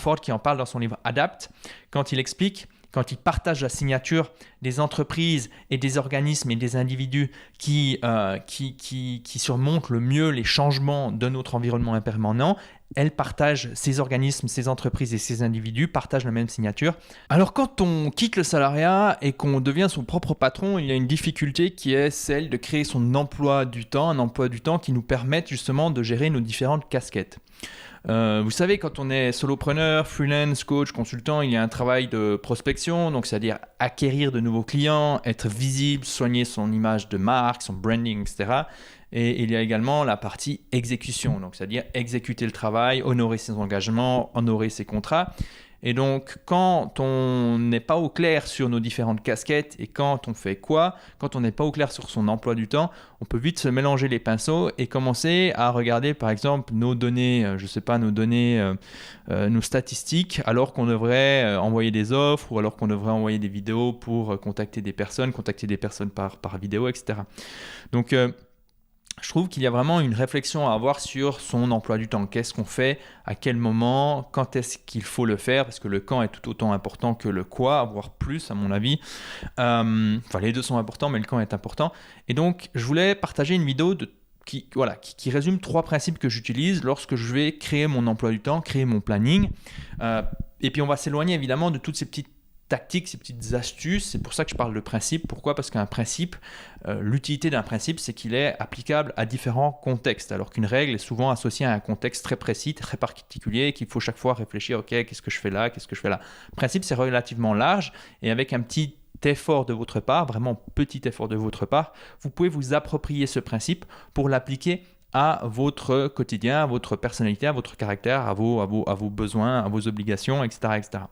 Ford qui en parle dans son livre Adapt, quand il partage la signature des entreprises et des organismes et des individus qui surmontent le mieux les changements de notre environnement impermanent. Ces organismes, ces entreprises et ces individus partagent la même signature. Alors quand on quitte le salariat et qu'on devient son propre patron, il y a une difficulté qui est celle de créer son emploi du temps, un emploi du temps qui nous permette justement de gérer nos différentes casquettes. Vous savez, quand on est solopreneur, freelance, coach, consultant, il y a un travail de prospection, donc c'est-à-dire acquérir de nouveaux clients, être visible, soigner son image de marque, son branding, etc. Et il y a également la partie exécution, donc c'est-à-dire exécuter le travail, honorer ses engagements, honorer ses contrats. Et donc, quand on n'est pas au clair sur nos différentes casquettes et quand on fait quoi, quand on n'est pas au clair sur son emploi du temps, on peut vite se mélanger les pinceaux et commencer à regarder par exemple nos données, nos statistiques, alors qu'on devrait envoyer des offres ou alors qu'on devrait envoyer des vidéos pour contacter des personnes par vidéo, etc. Donc, je trouve qu'il y a vraiment une réflexion à avoir sur son emploi du temps. Qu'est-ce qu'on fait, à quel moment, quand est-ce qu'il faut le faire, parce que le quand est tout autant important que le quoi, voire plus à mon avis. Les deux sont importants, mais le quand est important. Et donc, je voulais partager une vidéo qui résume 3 principes que j'utilise lorsque je vais créer mon emploi du temps, créer mon planning. Et puis, on va s'éloigner évidemment de toutes ces petites tactiques, ces petites astuces. C'est pour ça que je parle de principe. Pourquoi ? Parce qu'un principe, l'utilité d'un principe, c'est qu'il est applicable à différents contextes, alors qu'une règle est souvent associée à un contexte très précis, très particulier, et qu'il faut chaque fois réfléchir, ok, qu'est-ce que je fais là ? Le principe, c'est relativement large, et avec un petit effort de votre part, vraiment petit effort de votre part, vous pouvez vous approprier ce principe pour l'appliquer à votre quotidien, à votre personnalité, à votre caractère, à vos besoins, à vos obligations, etc., etc.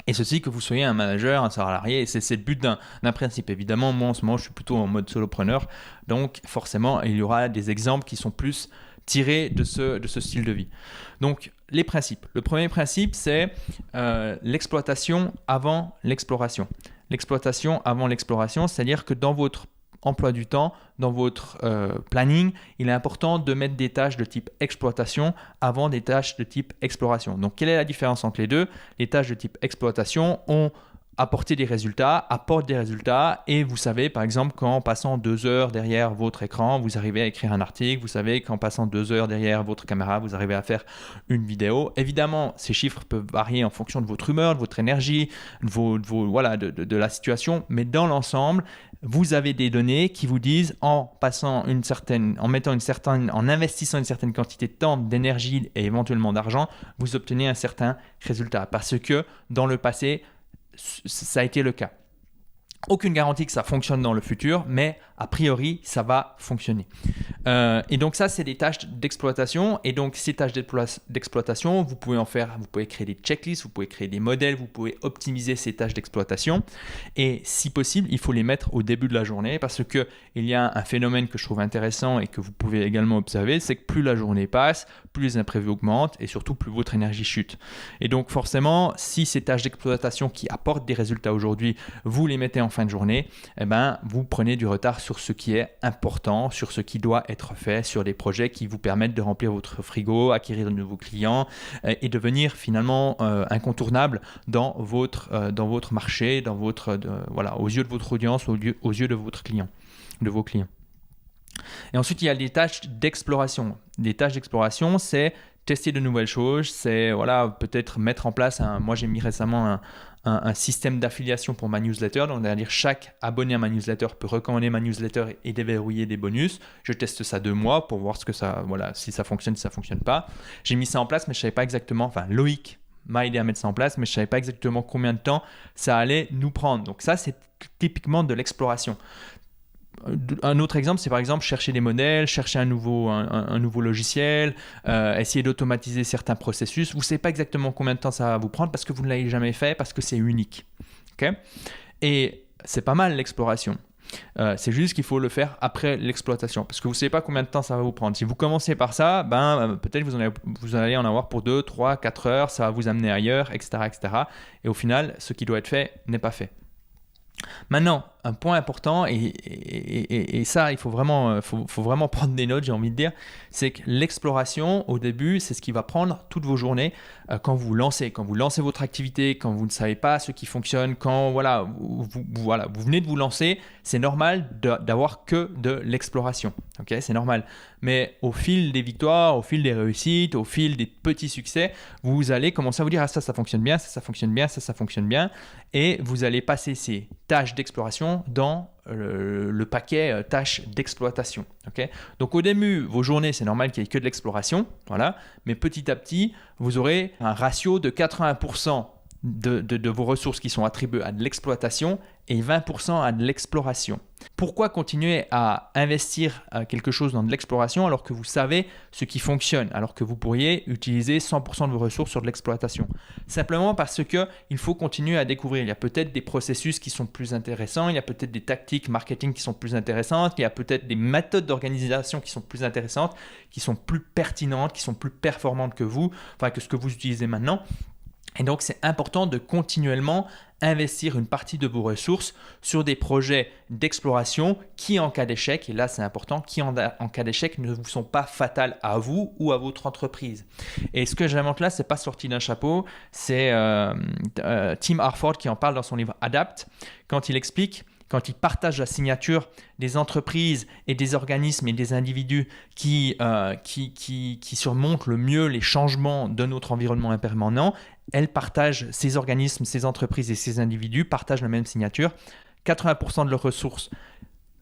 Et ceci, que vous soyez un manager, un salarié, c'est le but d'un principe. Évidemment, moi en ce moment, je suis plutôt en mode solopreneur, donc forcément, il y aura des exemples qui sont plus tirés de ce style de vie. Donc, les principes. Le premier principe, c'est l'exploitation avant l'exploration. L'exploitation avant l'exploration, c'est-à-dire que dans votre emploi du temps, dans votre planning, il est important de mettre des tâches de type exploitation avant des tâches de type exploration. Donc, quelle est la différence entre les deux ? Les tâches de type exploitation ont apporté des résultats, apportent des résultats, et vous savez par exemple qu'en passant 2 heures derrière votre écran, vous arrivez à écrire un article, vous savez qu'en passant 2 heures derrière votre caméra, vous arrivez à faire une vidéo. Évidemment, ces chiffres peuvent varier en fonction de votre humeur, de votre énergie, de la situation, mais dans l'ensemble, vous avez des données qui vous disent en investissant une certaine quantité de temps, d'énergie et éventuellement d'argent, vous obtenez un certain résultat. Parce que dans le passé, ça a été le cas. Aucune garantie que ça fonctionne dans le futur, mais a priori, ça va fonctionner. Et donc ça, c'est des tâches d'exploitation. Et donc ces tâches d'exploitation, vous pouvez créer des checklists, vous pouvez créer des modèles, vous pouvez optimiser ces tâches d'exploitation. Et si possible, il faut les mettre au début de la journée parce qu'il y a un phénomène que je trouve intéressant et que vous pouvez également observer, c'est que plus la journée passe, plus les imprévus augmentent et surtout plus votre énergie chute. Et donc forcément, si ces tâches d'exploitation qui apportent des résultats aujourd'hui, vous les mettez en fin de journée, vous prenez du retard sur ce qui est important, sur ce qui doit être fait, sur des projets qui vous permettent de remplir votre frigo, acquérir de nouveaux clients et devenir finalement incontournable dans votre marché, aux yeux de votre audience, aux yeux de vos clients. Et ensuite, il y a des tâches d'exploration. Des tâches d'exploration, c'est tester de nouvelles choses, c'est peut-être mettre en place moi j'ai mis récemment un système d'affiliation pour ma newsletter, donc c'est-à-dire chaque abonné à ma newsletter peut recommander ma newsletter et déverrouiller des bonus. Je teste ça 2 mois pour voir si ça fonctionne, si ça fonctionne pas. J'ai mis ça en place, mais je savais pas exactement, Loïc m'a aidé à mettre ça en place, mais je savais pas exactement combien de temps ça allait nous prendre. Donc ça, c'est typiquement de l'exploration. Un autre exemple, c'est par exemple chercher des modèles, chercher un nouveau logiciel, essayer d'automatiser certains processus. Vous ne savez pas exactement combien de temps ça va vous prendre parce que vous ne l'avez jamais fait, parce que c'est unique. Okay ? Et c'est pas mal l'exploration. C'est juste qu'il faut le faire après l'exploitation parce que vous ne savez pas combien de temps ça va vous prendre. Si vous commencez par ça, peut-être vous allez en avoir pour 2, 3, 4 heures, ça va vous amener ailleurs, etc., etc. Et au final, ce qui doit être fait n'est pas fait. Maintenant, un point important, et ça, il faut vraiment, faut vraiment prendre des notes, j'ai envie de dire, c'est que l'exploration, au début, c'est ce qui va prendre toutes vos journées quand vous lancez votre activité, quand vous ne savez pas ce qui fonctionne, quand vous venez de vous lancer, c'est normal d'avoir que de l'exploration. Ok, c'est normal. Mais au fil des victoires, au fil des réussites, au fil des petits succès, vous allez commencer à vous dire « Ah, ça fonctionne bien, ça fonctionne bien, ça fonctionne bien ». Et vous allez passer ces tâches d'exploration dans le paquet tâches d'exploitation. Okay, donc au début, vos journées, c'est normal qu'il n'y ait que de l'exploration. Voilà, mais petit à petit, vous aurez un ratio de 80% de vos ressources qui sont attribuées à de l'exploitation et 20% à de l'exploration. Pourquoi continuer à investir quelque chose dans de l'exploration alors que vous savez ce qui fonctionne, alors que vous pourriez utiliser 100% de vos ressources sur de l'exploitation? Simplement parce qu'il faut continuer à découvrir. Il y a peut-être des processus qui sont plus intéressants, il y a peut-être des tactiques marketing qui sont plus intéressantes, il y a peut-être des méthodes d'organisation qui sont plus intéressantes, qui sont plus pertinentes, qui sont plus performantes que ce que vous utilisez maintenant. Et donc, c'est important de continuellement investir une partie de vos ressources sur des projets d'exploration qui, en cas d'échec, et là c'est important, qui en cas d'échec ne vous sont pas fatales à vous ou à votre entreprise. Et ce que j'invente là, c'est pas sorti d'un chapeau, c'est Tim Harford qui en parle dans son livre Adapt, quand il partage la signature des entreprises et des organismes et des individus qui surmontent le mieux les changements de notre environnement impermanent. Ces organismes, ces entreprises et ces individus partagent la même signature. 80% de leurs ressources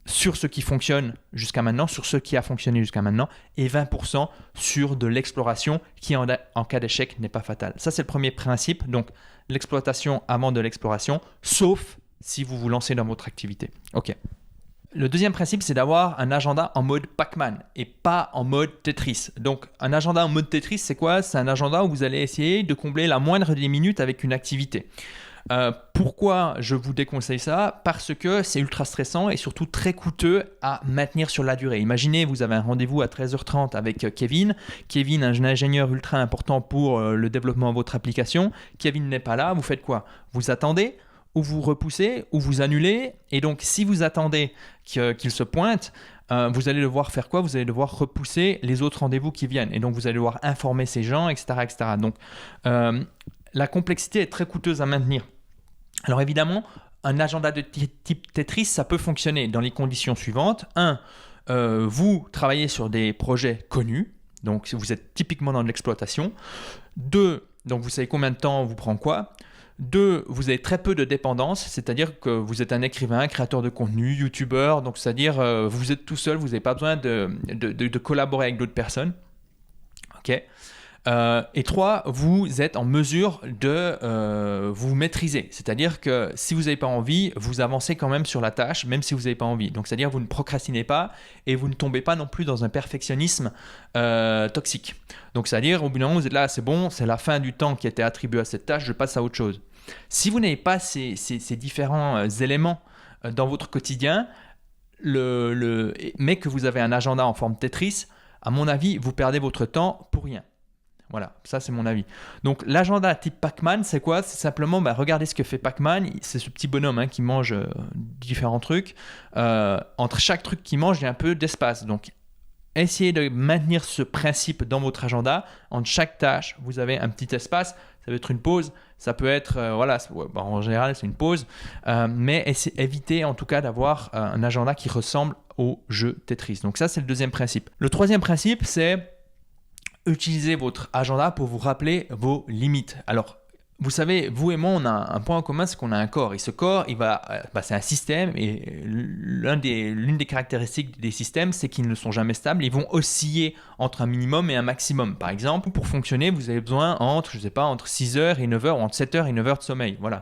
sur ce qui fonctionne jusqu'à maintenant, sur ce qui a fonctionné jusqu'à maintenant, et 20% sur de l'exploration qui, en cas d'échec, n'est pas fatale. Ça, c'est le premier principe. Donc, l'exploitation avant de l'exploration, sauf si vous vous lancez dans votre activité. Ok. Le deuxième principe, c'est d'avoir un agenda en mode Pac-Man et pas en mode Tetris. Donc, un agenda en mode Tetris, c'est quoi? C'est un agenda où vous allez essayer de combler la moindre des minutes avec une activité. Pourquoi je vous déconseille ça? Parce que c'est ultra stressant et surtout très coûteux à maintenir sur la durée. Imaginez, vous avez un rendez-vous à 13h30 avec Kevin. Kevin, un ingénieur ultra important pour le développement de votre application. Kevin n'est pas là, vous faites quoi? Vous attendez, ou vous repoussez, ou vous annulez. Et donc, si vous attendez qu'il se pointe, vous allez devoir faire quoi? Vous allez devoir repousser les autres rendez-vous qui viennent. Et donc, vous allez devoir informer ces gens, etc. etc. Donc, la complexité est très coûteuse à maintenir. Alors, évidemment, un agenda de type Tetris, ça peut fonctionner dans les conditions suivantes. 1, vous travaillez sur des projets connus. Donc, vous êtes typiquement dans de l'exploitation. 2, donc vous savez combien de temps vous prend quoi. 2, vous avez très peu de dépendance, c'est-à-dire que vous êtes un écrivain, créateur de contenu, youtubeur, donc c'est-à-dire vous êtes tout seul, vous n'avez pas besoin de collaborer avec d'autres personnes. Ok. Et 3, vous êtes en mesure de vous maîtriser, c'est-à-dire que si vous n'avez pas envie, vous avancez quand même sur la tâche, même si vous n'avez pas envie. Donc c'est-à-dire vous ne procrastinez pas et vous ne tombez pas non plus dans un perfectionnisme toxique. Donc c'est-à-dire au bout d'un moment, vous êtes là, c'est bon, c'est la fin du temps qui était attribué à cette tâche, je passe à autre chose. Si vous n'avez pas ces différents éléments dans votre quotidien, mais que vous avez un agenda en forme Tetris, à mon avis, vous perdez votre temps pour rien. Voilà, ça c'est mon avis. Donc l'agenda type Pac-Man, c'est quoi? C'est simplement, regardez ce que fait Pac-Man. C'est ce petit bonhomme qui mange différents trucs. Entre chaque truc qu'il mange, il y a un peu d'espace. Donc essayez de maintenir ce principe dans votre agenda. Entre chaque tâche, vous avez un petit espace. Ça peut être une pause, ça peut être, en général c'est une pause. Mais évitez en tout cas d'avoir un agenda qui ressemble au jeu Tetris. Donc ça c'est le deuxième principe. Le troisième principe, c'est utilisez votre agenda pour vous rappeler vos limites. Alors, vous savez, vous et moi, on a un point en commun, c'est qu'on a un corps. Et ce corps, c'est un système. Et l'une des caractéristiques des systèmes, c'est qu'ils ne sont jamais stables. Ils vont osciller entre un minimum et un maximum. Par exemple, pour fonctionner, vous avez besoin entre 6h et 9h ou entre 7h et 9h de sommeil. Voilà.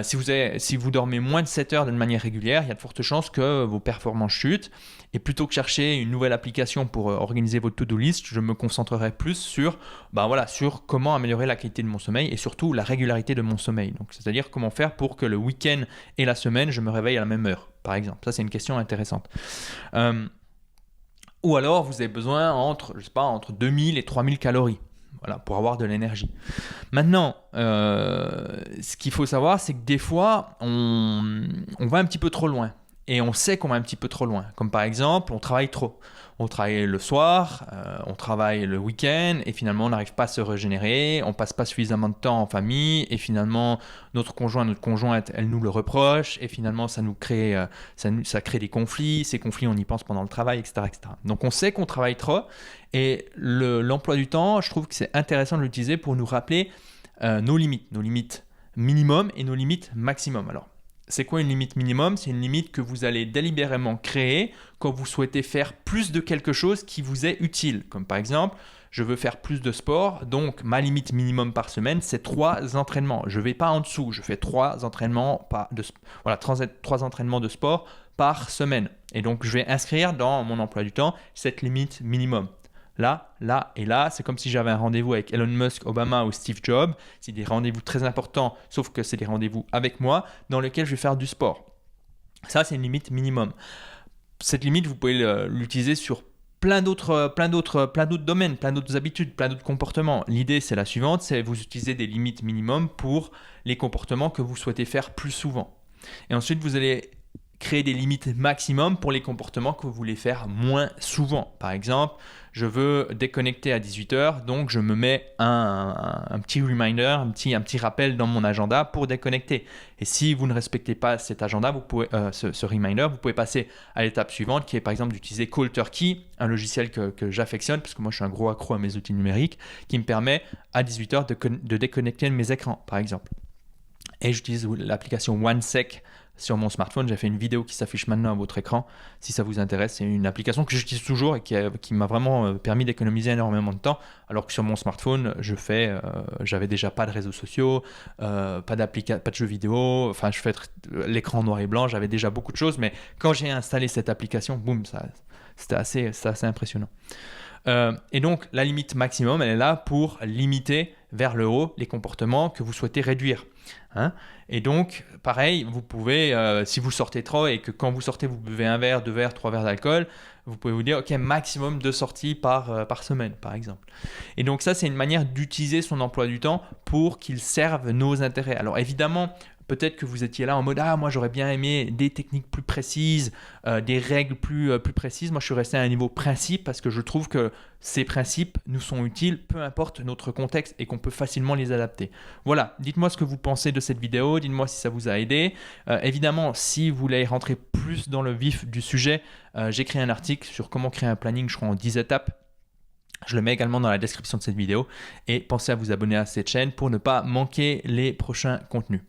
Si vous dormez moins de 7 heures d'une manière régulière, il y a de fortes chances que vos performances chutent. Et plutôt que chercher une nouvelle application pour organiser votre to-do list, je me concentrerai plus sur comment améliorer la qualité de mon sommeil et surtout la régularité de mon sommeil. Donc, c'est-à-dire comment faire pour que le week-end et la semaine, je me réveille à la même heure, par exemple. Ça, c'est une question intéressante. Ou alors, vous avez besoin entre 2000 et 3000 calories. voilà, pour avoir de l'énergie. Maintenant, ce qu'il faut savoir, c'est que des fois, on va un petit peu trop loin. Et on sait qu'on va un petit peu trop loin. Comme par exemple, on travaille trop. On travaille le soir, on travaille le week-end et finalement on n'arrive pas à se régénérer, on passe pas suffisamment de temps en famille et finalement notre conjointe, elle nous le reproche et finalement ça nous crée, ça crée des conflits. Ces conflits, on y pense pendant le travail, etc., etc. Donc on sait qu'on travaille trop et l'emploi du temps, je trouve que c'est intéressant de l'utiliser pour nous rappeler nos limites minimum et nos limites maximum. Alors, c'est quoi une limite minimum? C'est une limite que vous allez délibérément créer quand vous souhaitez faire plus de quelque chose qui vous est utile. Comme par exemple, je veux faire plus de sport, donc ma limite minimum par semaine, c'est 3 entraînements. Je ne vais pas en dessous, je fais 3 entraînements, trois entraînements de sport par semaine. Et donc, je vais inscrire dans mon emploi du temps cette limite minimum. Là, là et là, c'est comme si j'avais un rendez-vous avec Elon Musk, Obama ou Steve Jobs. C'est des rendez-vous très importants, sauf que c'est des rendez-vous avec moi dans lesquels je vais faire du sport. Ça, c'est une limite minimum. Cette limite, vous pouvez l'utiliser sur plein d'autres domaines, plein d'autres habitudes, plein d'autres comportements. L'idée, c'est la suivante, c'est vous utilisez des limites minimum pour les comportements que vous souhaitez faire plus souvent. Et ensuite, vous allez créer des limites maximum pour les comportements que vous voulez faire moins souvent. Par exemple, je veux déconnecter à 18h, donc je me mets un petit reminder, un petit rappel dans mon agenda pour déconnecter. Et si vous ne respectez pas cet agenda, ce reminder, vous pouvez passer à l'étape suivante qui est par exemple d'utiliser Cold Turkey, un logiciel que j'affectionne parce que moi je suis un gros accro à mes outils numériques, qui me permet à 18h de déconnecter mes écrans par exemple. Et j'utilise l'application OneSec sur mon smartphone. J'ai fait une vidéo qui s'affiche maintenant à votre écran. Si ça vous intéresse, c'est une application que j'utilise toujours et qui m'a vraiment permis d'économiser énormément de temps. Alors que sur mon smartphone, j'avais déjà pas de réseaux sociaux, pas de jeux vidéo. Enfin, je fais l'écran noir et blanc. J'avais déjà beaucoup de choses. Mais quand j'ai installé cette application, boum, c'était assez impressionnant. Et donc, la limite maximum, elle est là pour limiter vers le haut les comportements que vous souhaitez réduire. Et donc, pareil, vous pouvez, si vous sortez trop et que quand vous sortez, vous buvez 1 verre, 2 verres, 3 verres d'alcool, vous pouvez vous dire, OK, maximum 2 sorties par semaine, par exemple. Et donc ça, c'est une manière d'utiliser son emploi du temps pour qu'il serve nos intérêts. Alors évidemment, peut-être que vous étiez là en mode « Ah, moi j'aurais bien aimé des techniques plus précises, des règles plus précises. » Moi je suis resté à un niveau principe parce que je trouve que ces principes nous sont utiles, peu importe notre contexte et qu'on peut facilement les adapter. Voilà, dites-moi ce que vous pensez de cette vidéo, dites-moi si ça vous a aidé. Évidemment, si vous voulez rentrer plus dans le vif du sujet, j'ai écrit un article sur comment créer un planning, je crois en 10 étapes. Je le mets également dans la description de cette vidéo et pensez à vous abonner à cette chaîne pour ne pas manquer les prochains contenus.